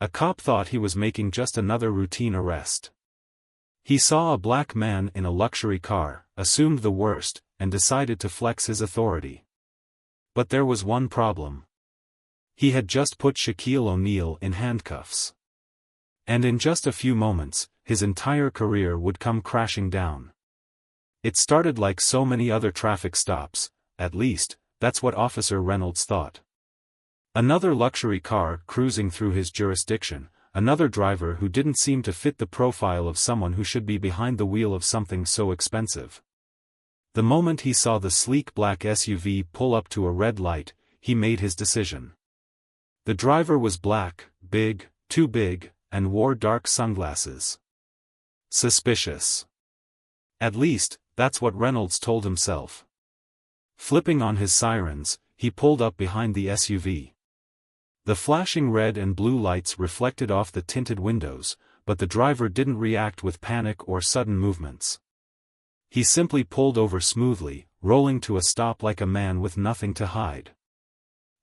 A cop thought he was making just another routine arrest. He saw a black man in a luxury car, assumed the worst, and decided to flex his authority. But there was one problem. He had just put Shaquille O'Neal in handcuffs. And in just a few moments, his entire career would come crashing down. It started like so many other traffic stops, at least, that's what Officer Reynolds thought. Another luxury car cruising through his jurisdiction, another driver who didn't seem to fit the profile of someone who should be behind the wheel of something so expensive. The moment he saw the sleek black SUV pull up to a red light, he made his decision. The driver was black, big, too big, and wore dark sunglasses. Suspicious. At least, that's what Reynolds told himself. Flipping on his sirens, he pulled up behind the SUV. The flashing red and blue lights reflected off the tinted windows, but the driver didn't react with panic or sudden movements. He simply pulled over smoothly, rolling to a stop like a man with nothing to hide.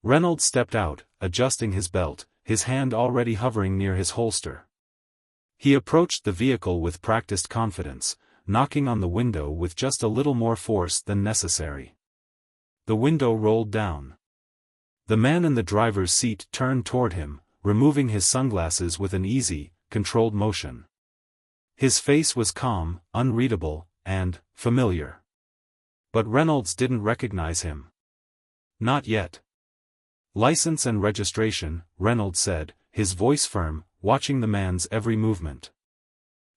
Reynolds stepped out, adjusting his belt, his hand already hovering near his holster. He approached the vehicle with practiced confidence, knocking on the window with just a little more force than necessary. The window rolled down. The man in the driver's seat turned toward him, removing his sunglasses with an easy, controlled motion. His face was calm, unreadable, and familiar. But Reynolds didn't recognize him. Not yet. "License and registration," Reynolds said, his voice firm, watching the man's every movement.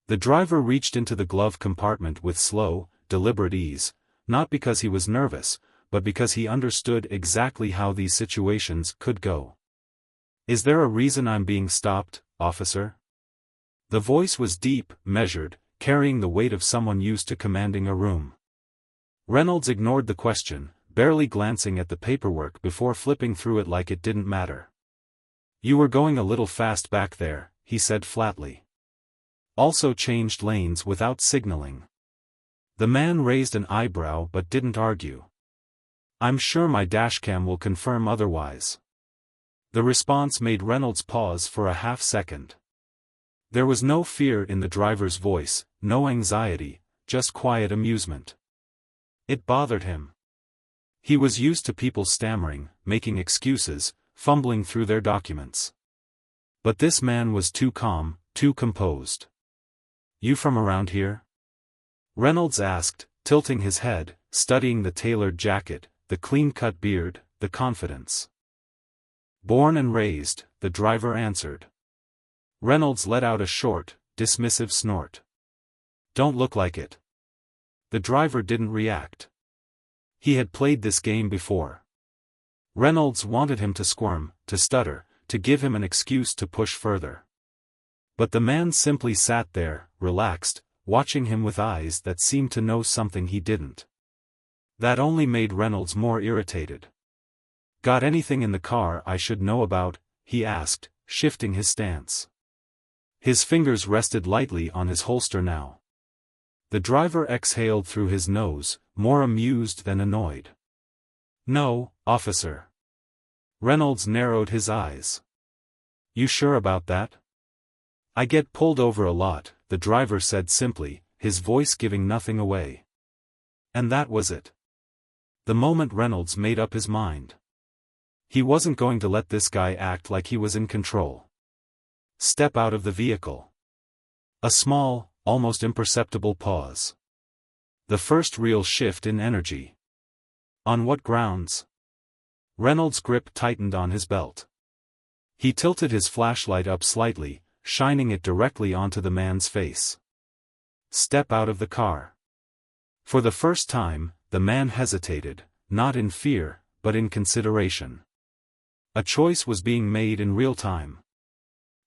The driver reached into the glove compartment with slow, deliberate ease, not because he was nervous, but because he understood exactly how these situations could go. "Is there a reason I'm being stopped, officer?" The voice was deep, measured, carrying the weight of someone used to commanding a room. Reynolds ignored the question, barely glancing at the paperwork before flipping through it like it didn't matter. "You were going a little fast back there," he said flatly. "Also changed lanes without signaling." The man raised an eyebrow but didn't argue. "I'm sure my dashcam will confirm otherwise." The response made Reynolds pause for a half-second. There was no fear in the driver's voice, no anxiety, just quiet amusement. It bothered him. He was used to people stammering, making excuses, fumbling through their documents. But this man was too calm, too composed. "You from around here?" Reynolds asked, tilting his head, studying the tailored jacket, the clean-cut beard, the confidence. "Born and raised," the driver answered. Reynolds let out a short, dismissive snort. "Don't look like it." The driver didn't react. He had played this game before. Reynolds wanted him to squirm, to stutter, to give him an excuse to push further. But the man simply sat there, relaxed, watching him with eyes that seemed to know something he didn't. That only made Reynolds more irritated. "Got anything in the car I should know about?" he asked, shifting his stance. His fingers rested lightly on his holster now. The driver exhaled through his nose, more amused than annoyed. "No, officer." Reynolds narrowed his eyes. "You sure about that?" "I get pulled over a lot," the driver said simply, his voice giving nothing away. And that was it. The moment Reynolds made up his mind. He wasn't going to let this guy act like he was in control. "Step out of the vehicle." A small, almost imperceptible pause. The first real shift in energy. "On what grounds?" Reynolds' grip tightened on his belt. He tilted his flashlight up slightly, shining it directly onto the man's face. "Step out of the car." For the first time, the man hesitated, not in fear, but in consideration. A choice was being made in real time.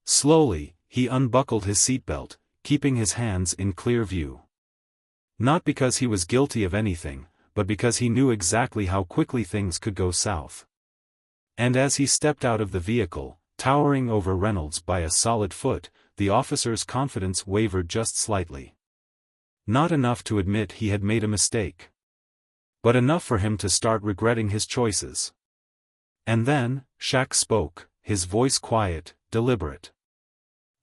Slowly, he unbuckled his seatbelt, keeping his hands in clear view. Not because he was guilty of anything, but because he knew exactly how quickly things could go south. And as he stepped out of the vehicle, towering over Reynolds by a solid foot, the officer's confidence wavered just slightly. Not enough to admit he had made a mistake. But enough for him to start regretting his choices. And then, Shaq spoke, his voice quiet, deliberate.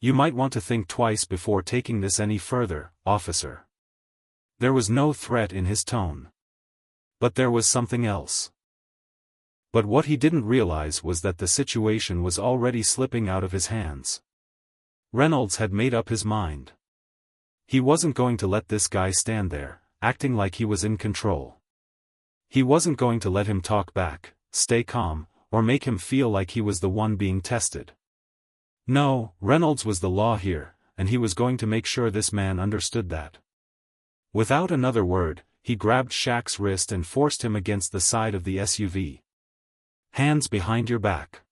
"You might want to think twice before taking this any further, officer." There was no threat in his tone. But there was something else. But what he didn't realize was that the situation was already slipping out of his hands. Reynolds had made up his mind. He wasn't going to let this guy stand there, acting like he was in control. He wasn't going to let him talk back, stay calm, or make him feel like he was the one being tested. No, Reynolds was the law here, and he was going to make sure this man understood that. Without another word, he grabbed Shaq's wrist and forced him against the side of the SUV. "Hands behind your back."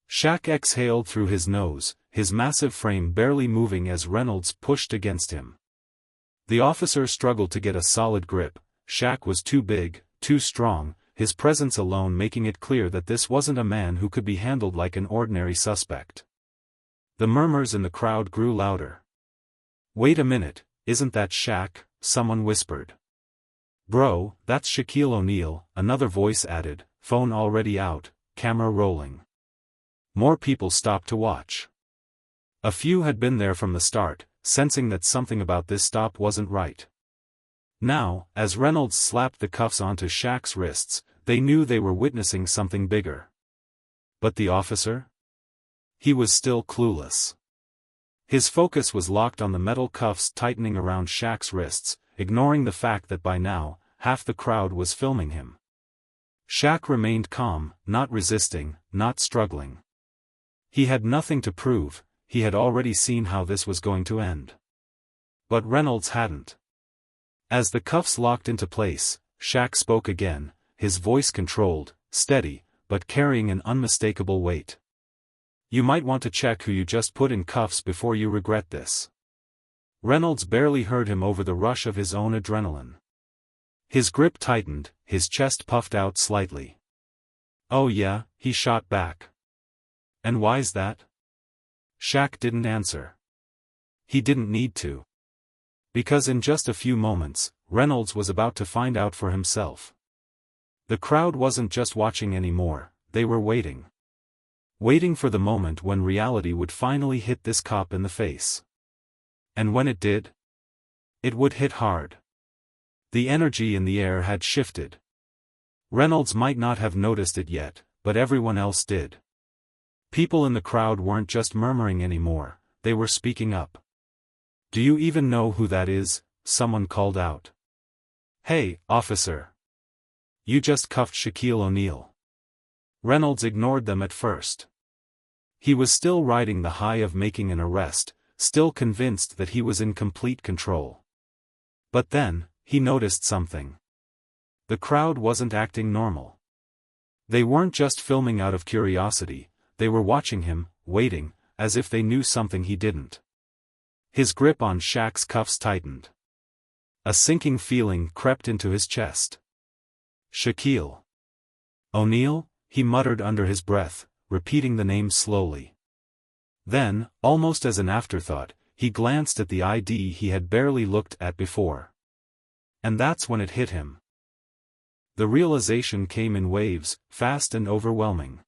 Shaq exhaled through his nose, his massive frame barely moving as Reynolds pushed against him. The officer struggled to get a solid grip. Shaq was too big, too strong, his presence alone making it clear that this wasn't a man who could be handled like an ordinary suspect. The murmurs in the crowd grew louder. "Wait a minute, isn't that Shaq?" someone whispered. "Bro, that's Shaquille O'Neal," another voice added, phone already out, camera rolling. More people stopped to watch. A few had been there from the start, sensing that something about this stop wasn't right. Now, as Reynolds slapped the cuffs onto Shaq's wrists, they knew they were witnessing something bigger. But the officer? He was still clueless. His focus was locked on the metal cuffs tightening around Shaq's wrists, ignoring the fact that by now, half the crowd was filming him. Shaq remained calm, not resisting, not struggling. He had nothing to prove, he had already seen how this was going to end. But Reynolds hadn't. As the cuffs locked into place, Shaq spoke again, his voice controlled, steady, but carrying an unmistakable weight. "You might want to check who you just put in cuffs before you regret this." Reynolds barely heard him over the rush of his own adrenaline. His grip tightened, his chest puffed out slightly. "Oh yeah," he shot back. "And why's that?" Shaq didn't answer. He didn't need to. Because in just a few moments, Reynolds was about to find out for himself. The crowd wasn't just watching anymore, they were waiting. Waiting for the moment when reality would finally hit this cop in the face. And when it did, it would hit hard. The energy in the air had shifted. Reynolds might not have noticed it yet, but everyone else did. People in the crowd weren't just murmuring anymore, they were speaking up. "Do you even know who that is?" someone called out. "Hey, officer. You just cuffed Shaquille O'Neal." Reynolds ignored them at first. He was still riding the high of making an arrest, still convinced that he was in complete control. But then, he noticed something. The crowd wasn't acting normal. They weren't just filming out of curiosity, they were watching him, waiting, as if they knew something he didn't. His grip on Shaq's cuffs tightened. A sinking feeling crept into his chest. "Shaquille O'Neal?" he muttered under his breath, repeating the name slowly. Then, almost as an afterthought, he glanced at the ID he had barely looked at before. And that's when it hit him. The realization came in waves, fast and overwhelming.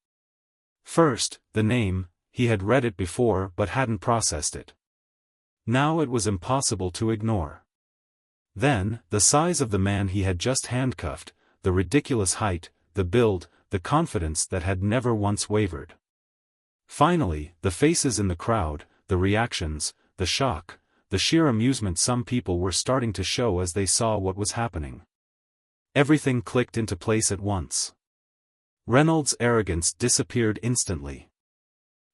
First, the name, he had read it before but hadn't processed it. Now it was impossible to ignore. Then, the size of the man he had just handcuffed, the ridiculous height, the build, the confidence that had never once wavered. Finally, the faces in the crowd, the reactions, the shock, the sheer amusement some people were starting to show as they saw what was happening. Everything clicked into place at once. Reynolds' arrogance disappeared instantly.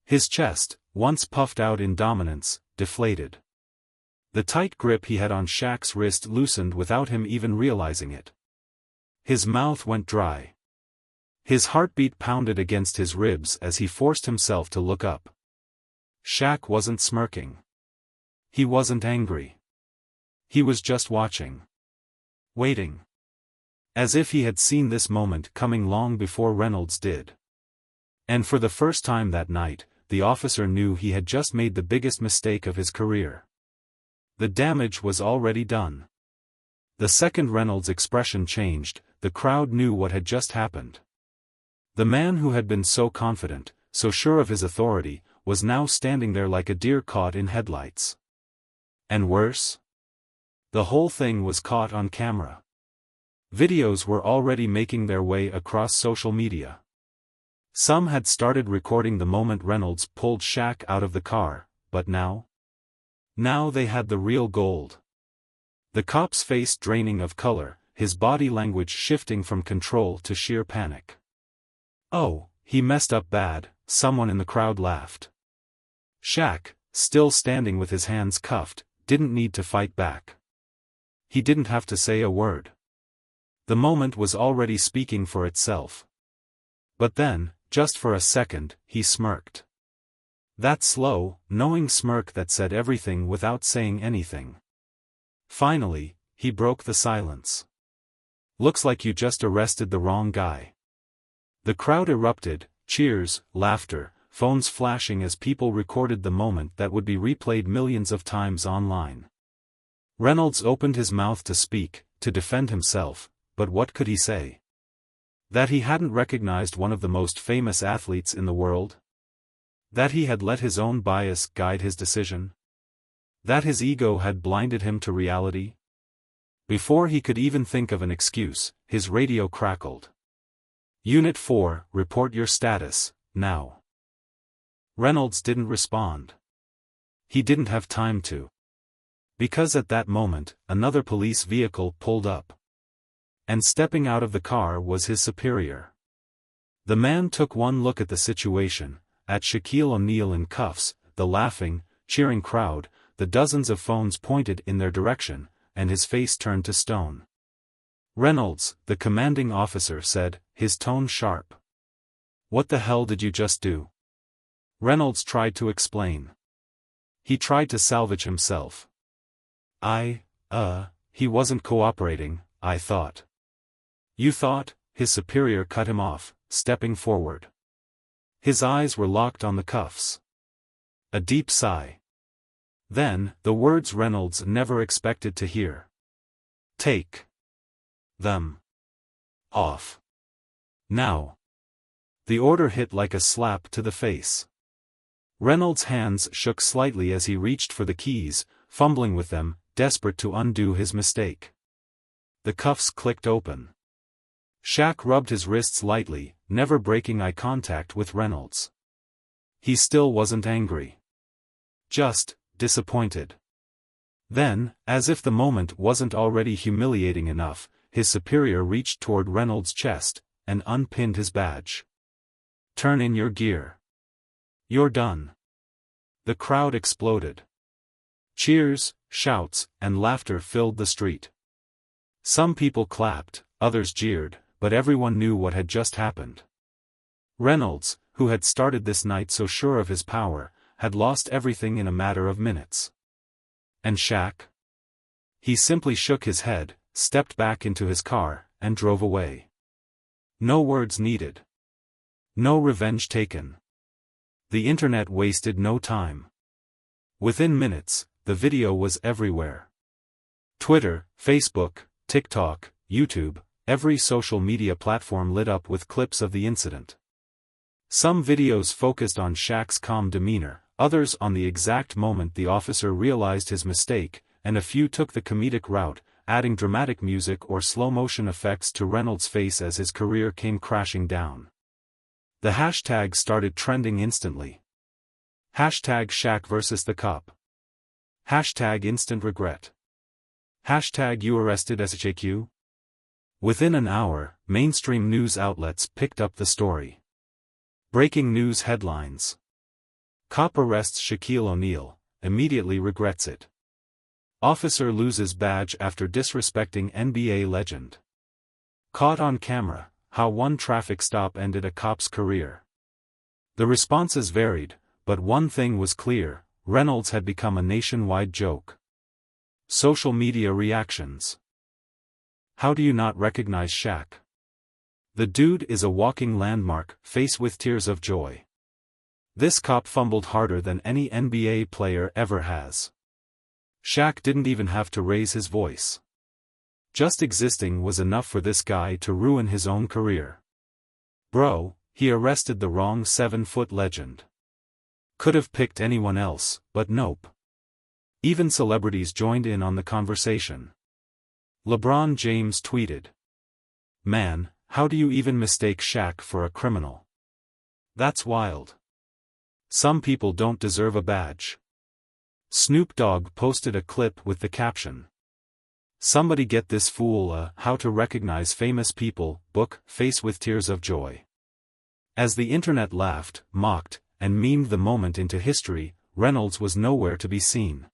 His chest, once puffed out in dominance, deflated. The tight grip he had on Shaq's wrist loosened without him even realizing it. His mouth went dry. His heartbeat pounded against his ribs as he forced himself to look up. Shaq wasn't smirking. He wasn't angry. He was just watching. Waiting. As if he had seen this moment coming long before Reynolds did. And for the first time that night, the officer knew he had just made the biggest mistake of his career. The damage was already done. The second Reynolds' expression changed, the crowd knew what had just happened. The man who had been so confident, so sure of his authority, was now standing there like a deer caught in headlights. And worse? The whole thing was caught on camera. Videos were already making their way across social media. Some had started recording the moment Reynolds pulled Shaq out of the car, but now? Now they had the real gold. The cop's face draining of color, his body language shifting from control to sheer panic. "Oh, he messed up bad," someone in the crowd laughed. Shaq, still standing with his hands cuffed, didn't need to fight back. He didn't have to say a word. The moment was already speaking for itself. But then, just for a second, he smirked. That slow, knowing smirk that said everything without saying anything. Finally, he broke the silence. "Looks like you just arrested the wrong guy." The crowd erupted, cheers, laughter, phones flashing as people recorded the moment that would be replayed millions of times online. Reynolds opened his mouth to speak, to defend himself, but what could he say? That he hadn't recognized one of the most famous athletes in the world? That he had let his own bias guide his decision? That his ego had blinded him to reality? Before he could even think of an excuse, his radio crackled. "Unit 4, report your status, now." Reynolds didn't respond. He didn't have time to. Because at that moment, another police vehicle pulled up. And stepping out of the car was his superior. The man took one look at the situation, at Shaquille O'Neal in cuffs, the laughing, cheering crowd, the dozens of phones pointed in their direction, and his face turned to stone. "Reynolds," the commanding officer said, his tone sharp. "What the hell did you just do?" Reynolds tried to explain. He tried to salvage himself. He wasn't cooperating, I thought." "You thought?" His superior cut him off, stepping forward. His eyes were locked on the cuffs. A deep sigh. Then, the words Reynolds never expected to hear. "Take them off. Now." The order hit like a slap to the face. Reynolds' hands shook slightly as he reached for the keys, fumbling with them, desperate to undo his mistake. The cuffs clicked open. Shaq rubbed his wrists lightly, never breaking eye contact with Reynolds. He still wasn't angry. Just disappointed. Then, as if the moment wasn't already humiliating enough, his superior reached toward Reynolds' chest, and unpinned his badge. "Turn in your gear. You're done." The crowd exploded. Cheers, shouts, and laughter filled the street. Some people clapped, others jeered, but everyone knew what had just happened. Reynolds, who had started this night so sure of his power, had lost everything in a matter of minutes. And Shaq? He simply shook his head, stepped back into his car, and drove away. No words needed. No revenge taken. The internet wasted no time. Within minutes, the video was everywhere. Twitter, Facebook, TikTok, YouTube, every social media platform lit up with clips of the incident. Some videos focused on Shaq's calm demeanor, others on the exact moment the officer realized his mistake, and a few took the comedic route, adding dramatic music or slow-motion effects to Reynolds' face as his career came crashing down. The hashtag started trending instantly. Hashtag Shaq versus the cop. Hashtag instant regret. Hashtag you arrested SHAQ. Within an hour, mainstream news outlets picked up the story. Breaking news headlines. Cop arrests Shaquille O'Neal, immediately regrets it. Officer loses badge after disrespecting NBA legend. Caught on camera, how one traffic stop ended a cop's career. The responses varied, but one thing was clear: Reynolds had become a nationwide joke. Social media reactions. How do you not recognize Shaq? The dude is a walking landmark, face with tears of joy. This cop fumbled harder than any NBA player ever has. Shaq didn't even have to raise his voice. Just existing was enough for this guy to ruin his own career. Bro, he arrested the wrong 7-foot legend. Could have picked anyone else, but nope. Even celebrities joined in on the conversation. LeBron James tweeted, "Man, how do you even mistake Shaq for a criminal? That's wild. Some people don't deserve a badge." Snoop Dogg posted a clip with the caption, "Somebody get this fool a How to Recognize Famous People book, face with tears of joy." As the internet laughed, mocked, and memed the moment into history, Reynolds was nowhere to be seen.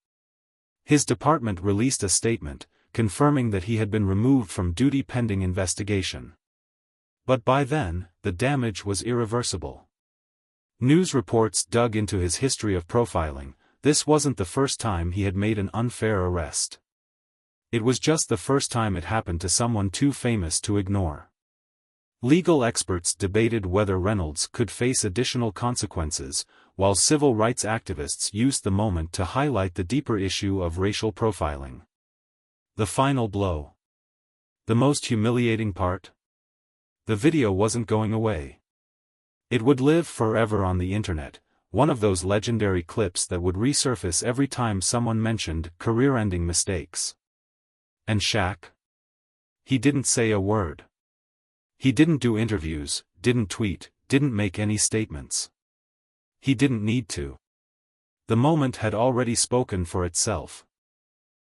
His department released a statement, confirming that he had been removed from duty pending investigation. But by then, the damage was irreversible. News reports dug into his history of profiling. This wasn't the first time he had made an unfair arrest. It was just the first time it happened to someone too famous to ignore. Legal experts debated whether Reynolds could face additional consequences, while civil rights activists used the moment to highlight the deeper issue of racial profiling. The final blow. The most humiliating part? The video wasn't going away. It would live forever on the internet, one of those legendary clips that would resurface every time someone mentioned career-ending mistakes. And Shaq? He didn't say a word. He didn't do interviews, didn't tweet, didn't make any statements. He didn't need to. The moment had already spoken for itself.